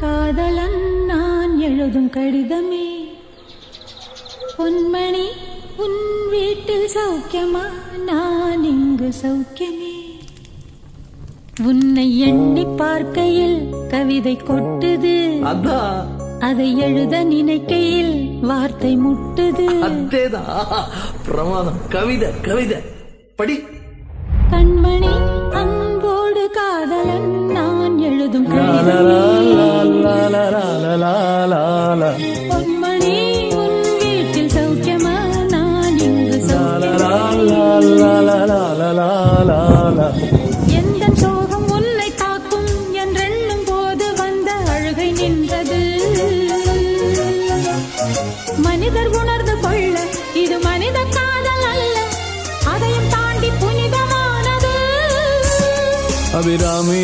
காதலன் நான் எழுதும் கடிதமே, பொன்மணி உன் வீட்டில் சௌக்கியமா, நான் இங்கு சௌக்கியமே. உன்னை எண்ணி பார்க்கையில் கவிதை கொட்டுது, அதை எழுத நினைக்கையில் வார்த்தை முட்டுது. பிரமாதம். கவிதை கவிதை படி. கண்மணி அன்போடு காதலன் நான் எழுதும் கடிதமே, பொன்மணி உன் வீட்டில் சௌக்கியமா, நான் இங்கு சௌக்கியமே. எந்த சோகம் உன்னை தாக்கும் என்றெண்ணும் போது வந்த அழுகை நின்றது. மனிதர் உணர்ந்து கொள்ள இது மனித காதல் அல்ல, அதையும் தாண்டி புனிதமானது. அபிராமி